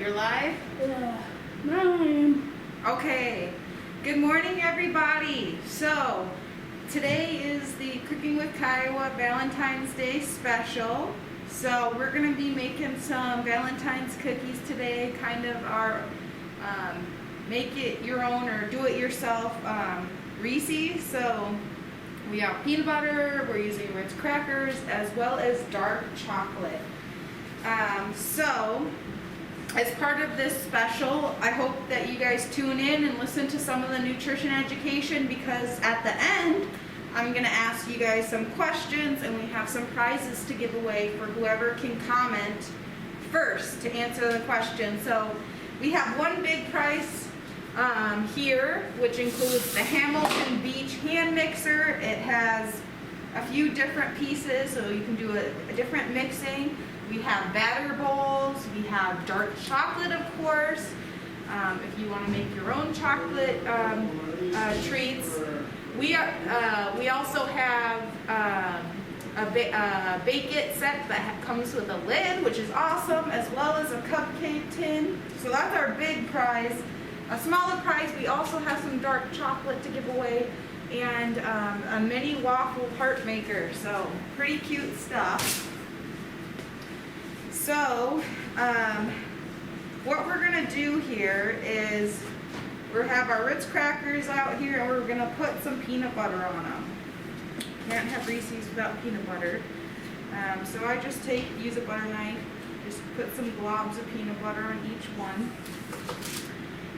You're live? Yeah, now I am. Okay. Good morning, everybody. So, today is the Cooking with Kiowa Valentine's Day special. So, we're going to be making some Valentine's cookies today, kind of our make it your own or do it yourself Reese's. So, we have peanut butter, we're using Ritz crackers, as well as dark chocolate. So, as part of this special, I hope that you guys tune in and listen to some of the nutrition education, because at the end, I'm going to ask you guys some questions and we have some prizes to give away for whoever can comment first to answer the question. So we have one big prize here, which includes the Hamilton Beach hand mixer. It has a few different pieces, so you can do a different mixing. We have batter bowls, we have dark chocolate, of course, if you want to make your own chocolate treats. We also have a bake it set that comes with a lid, which is awesome, as well as a cupcake tin. So that's our big prize. A smaller prize, we also have some dark chocolate to give away, and a mini waffle heart maker. So pretty cute stuff. So, what we're going to do here is we have our Ritz crackers out here, and we're going to put some peanut butter on them. Can't have Reese's without peanut butter. So I just use a butter knife, just put some globs of peanut butter on each one.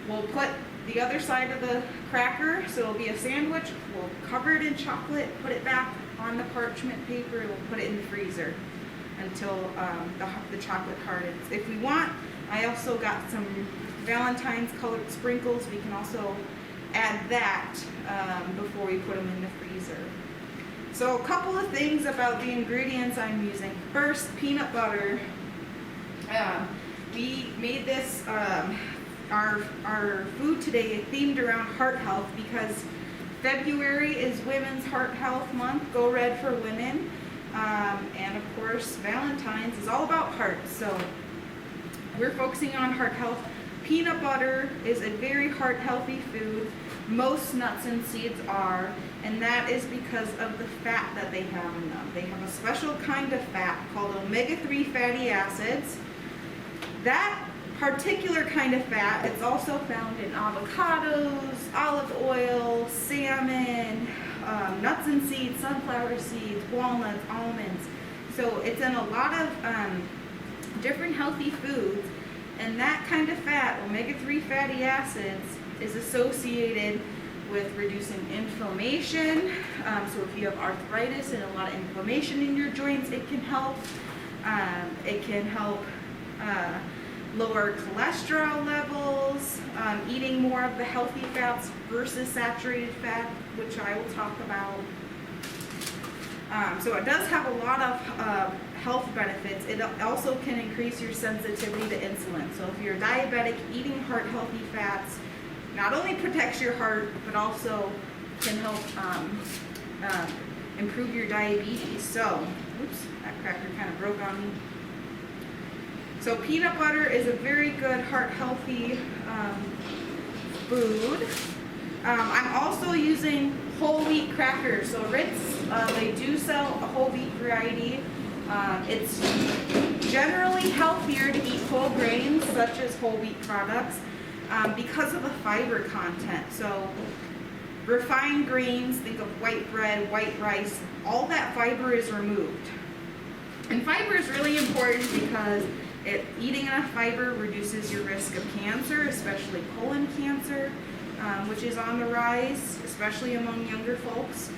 We'll put the other side of the cracker, so it'll be a sandwich. We'll cover it in chocolate, put it back on the parchment paper, we'll put it in the freezer until the chocolate hardens. If we want, I also got some Valentine's colored sprinkles. We can also add that before we put them in the freezer. So a couple of things about the ingredients I'm using. First, peanut butter. We made this, our food today themed around heart health, because February is Women's Heart Health Month. Go Red for Women. And of course, Valentine's is all about hearts, so we're focusing on heart health. Peanut butter is a very heart healthy food. Most nuts and seeds are, and that is because of the fat that they have in them. They have a special kind of fat called omega-3 fatty acids. That particular kind of fat is also found in avocados, olive oil, salmon, nuts and seeds, sunflower seeds, walnuts, almonds. So it's in a lot of different healthy foods, and that kind of fat, omega-3 fatty acids, is associated with reducing inflammation. So if you have arthritis and a lot of inflammation in your joints, it can help. It can help lower cholesterol levels, eating more of the healthy fats versus saturated fat, which I will talk about. So it does have a lot of health benefits. It also can increase your sensitivity to insulin. So if you're diabetic, eating heart healthy fats not only protects your heart, but also can help improve your diabetes. So, oops, that cracker kind of broke on me. So peanut butter is a very good heart-healthy food. I'm also using whole wheat crackers. So Ritz, they do sell a whole wheat variety. It's generally healthier to eat whole grains, such as whole wheat products, because of the fiber content. So refined grains, think of white bread, white rice, all that fiber is removed. And fiber is really important because eating enough fiber reduces your risk of cancer, especially colon cancer, which is on the rise, especially among younger folks.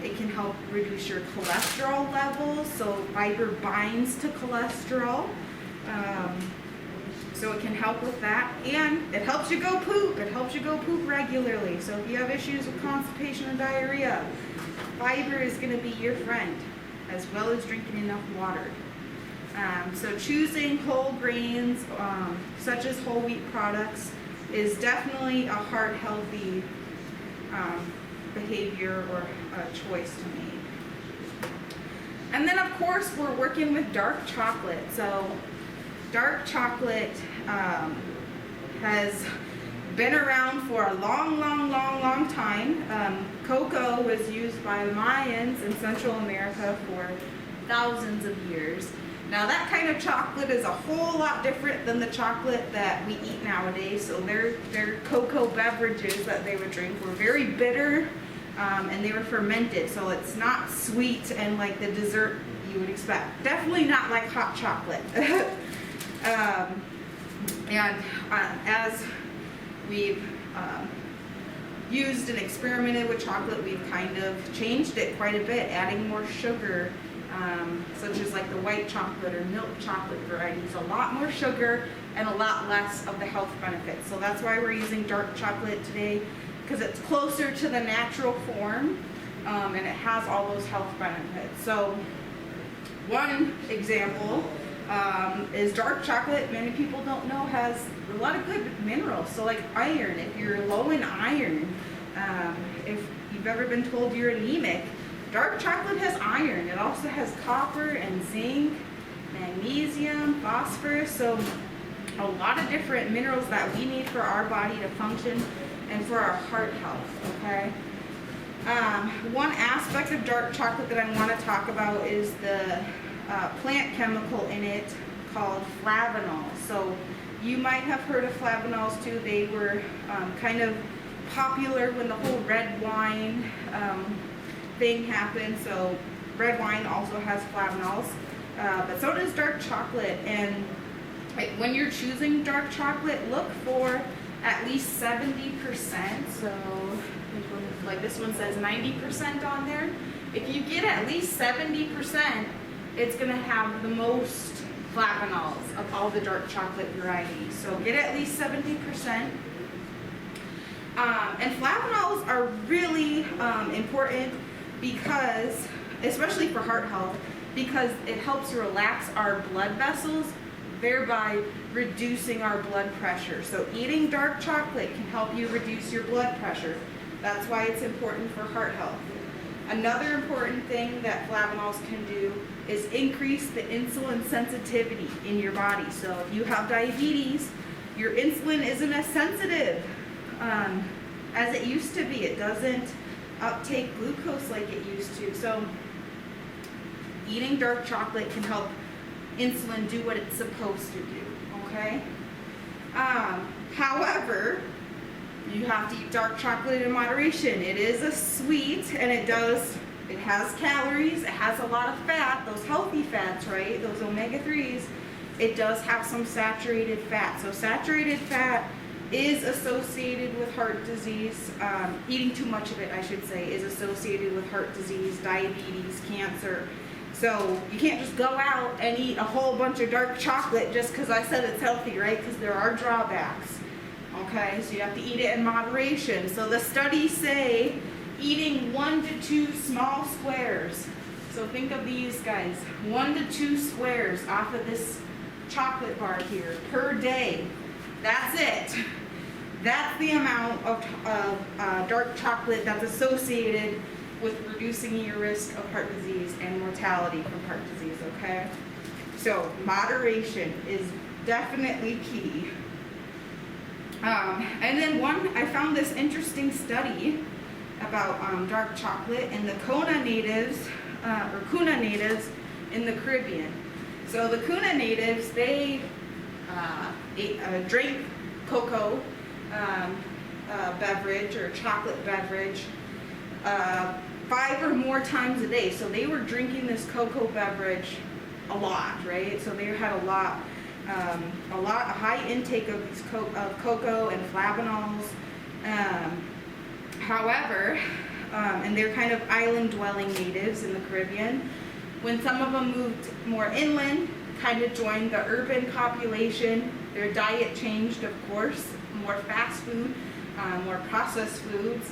It can help reduce your cholesterol levels, so fiber binds to cholesterol. So it can help with that, and it helps you go poop. It helps you go poop regularly. So if you have issues with constipation and diarrhea, fiber is going to be your friend, as well as drinking enough water. So choosing whole grains, such as whole wheat products, is definitely a heart healthy behavior or choice to make. And then of course we're working with dark chocolate. So dark chocolate has been around for a long time. Cocoa was used by the Mayans in Central America for thousands of years. Now that kind of chocolate is a whole lot different than the chocolate that we eat nowadays. So their cocoa beverages that they would drink were very bitter, and they were fermented. So it's not sweet and like the dessert you would expect. Definitely not like hot chocolate. As we've used and experimented with chocolate, we've kind of changed it quite a bit, adding more sugar, such as like the white chocolate or milk chocolate varieties, a lot more sugar and a lot less of the health benefits. So that's why we're using dark chocolate today, because it's closer to the natural form, and it has all those health benefits. So one example is dark chocolate. Many people don't know has a lot of good minerals. So like iron, if you're low in iron, if you've ever been told you're anemic, dark chocolate has iron. It also has copper and zinc, magnesium, phosphorus. So a lot of different minerals that we need for our body to function and for our heart health, okay? One aspect of dark chocolate that I want to talk about is the plant chemical in it called flavanols. So you might have heard of flavanols too. They were kind of popular when the whole red wine thing happened. So red wine also has flavanols, but so does dark chocolate. And when you're choosing dark chocolate, look for at least 70%. So like this one says 90% on there. If you get at least 70%, it's going to have the most flavanols of all the dark chocolate varieties. So get at least 70%. And flavanols are really important because, especially for heart health, because it helps relax our blood vessels, thereby reducing our blood pressure. So eating dark chocolate can help you reduce your blood pressure. That's why it's important for heart health. Another important thing that flavanols can do is increase the insulin sensitivity in your body. So if you have diabetes, your insulin isn't as sensitive as it used to be. It doesn't uptake glucose like it used to. So eating dark chocolate can help insulin do what it's supposed to do, okay? However, you have to eat dark chocolate in moderation. It is a sweet, and it has calories, it has a lot of fat, those healthy fats, right? Those omega-3s. It does have some saturated fat. So saturated fat is associated with heart disease. Eating too much of it, I should say, is associated with heart disease, diabetes, cancer. So you can't just go out and eat a whole bunch of dark chocolate just because I said it's healthy, right? Because there are drawbacks. Okay, so you have to eat it in moderation. So the studies say eating 1 to 2 small squares. So think of these guys, 1 to 2 squares off of this chocolate bar here per day. That's it. That's the amount of dark chocolate that's associated with reducing your risk of heart disease and mortality from heart disease, okay? So moderation is definitely key. And then I found this interesting study about dark chocolate and the Kuna natives in the Caribbean. So the Kuna natives, they drank cocoa beverage or chocolate beverage 5 or more times a day. So they were drinking this cocoa beverage a lot, right? So they had a high intake of these cocoa and flavanols. However, and they're kind of island-dwelling natives in the Caribbean. When some of them moved more inland, kind of joined the urban population, their diet changed, of course, more fast food, more processed foods.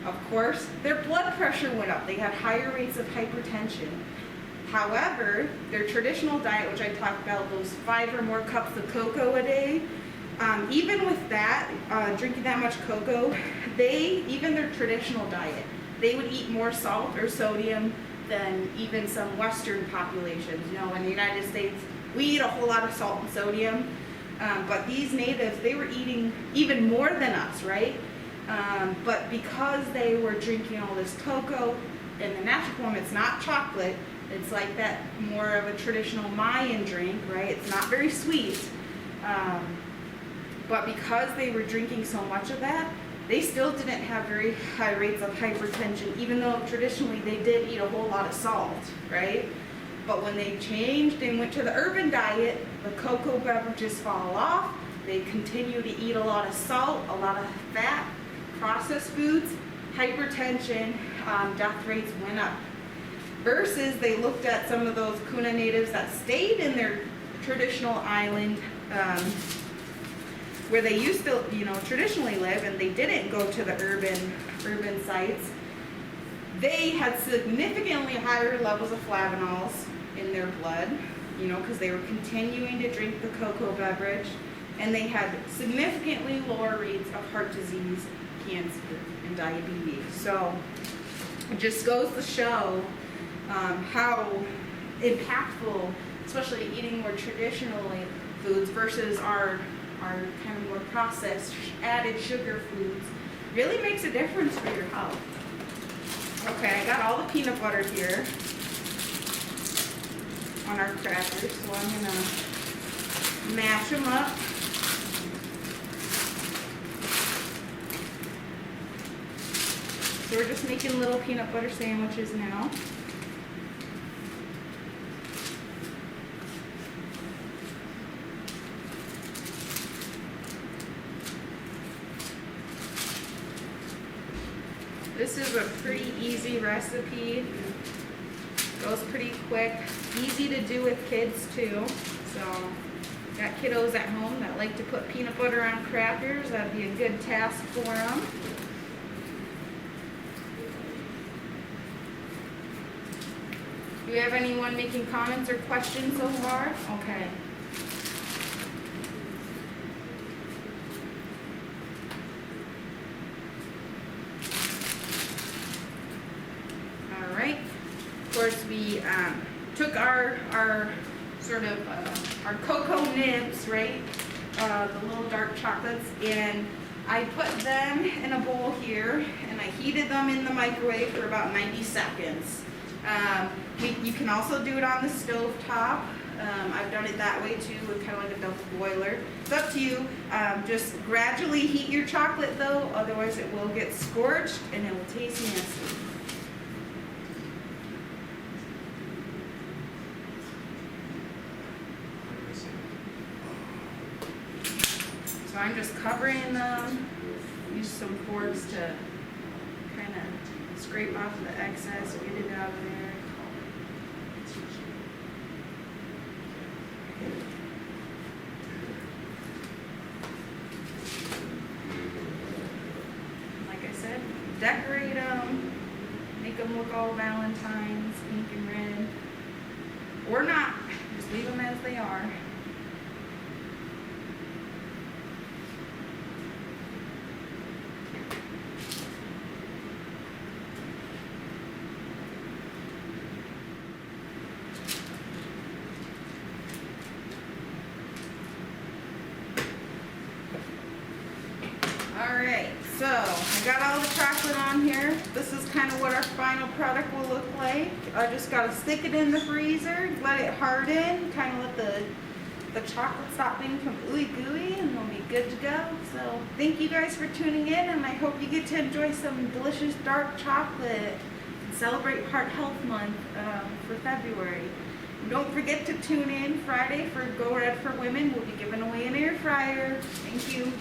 Of course, their blood pressure went up. They had higher rates of hypertension. However, their traditional diet, which I talked about, those 5 or more cups of cocoa a day, even with that, drinking that much cocoa, even their traditional diet, they would eat more salt or sodium than even some Western populations. You know, in the United States, We eat a whole lot of salt and sodium, but these natives, they were eating even more than us, right? But because they were drinking all this cocoa, in the natural form, it's not chocolate. It's like that more of a traditional Mayan drink, right? It's not very sweet. But because they were drinking so much of that, they still didn't have very high rates of hypertension, even though traditionally they did eat a whole lot of salt, right? But when they changed and went to the urban diet, the cocoa beverages fall off. They continue to eat a lot of salt, a lot of fat, processed foods, hypertension, death rates went up. Versus they looked at some of those Kuna natives that stayed in their traditional island, where they used to, traditionally live, and they didn't go to the urban sites. They had significantly higher levels of flavanols in their blood, because they were continuing to drink the cocoa beverage, and they had significantly lower rates of heart disease, cancer, and diabetes. So it just goes to show how impactful, especially eating more traditionally foods versus our kind of more processed, added sugar foods, really makes a difference for your health. Okay, I got all the peanut butter here on our crackers, so I'm gonna mash them up. So we're just making little peanut butter sandwiches now. This is a pretty easy recipe. Goes pretty quick. Easy to do with kids too. So, got kiddos at home that like to put peanut butter on crackers. That'd be a good task for them. Do you have anyone making comments or questions so far? Okay. Of course, we took our sort of our cocoa nibs, right? The little dark chocolates, and I put them in a bowl here, and I heated them in the microwave for about 90 seconds. You can also do it on the stove top. I've done it that way too, with kind of like a double boiler. It's up to you. Just gradually heat your chocolate though, otherwise it will get scorched and it will taste nasty. So I'm just covering them. Use some forks to kind of scrape off the excess, get it out of there. Like I said, decorate them, make them look all Valentines, pink and red. Or not, just leave them as they are. Alright, so I got all the chocolate on here. This is kind of what our final product will look like. I just got to stick it in the freezer, let it harden, kind of let the chocolate stop being completely gooey, and we'll be good to go. So thank you guys for tuning in, and I hope you get to enjoy some delicious dark chocolate and celebrate Heart Health Month for February. And don't forget to tune in Friday for Go Red for Women. We'll be giving away an air fryer. Thank you.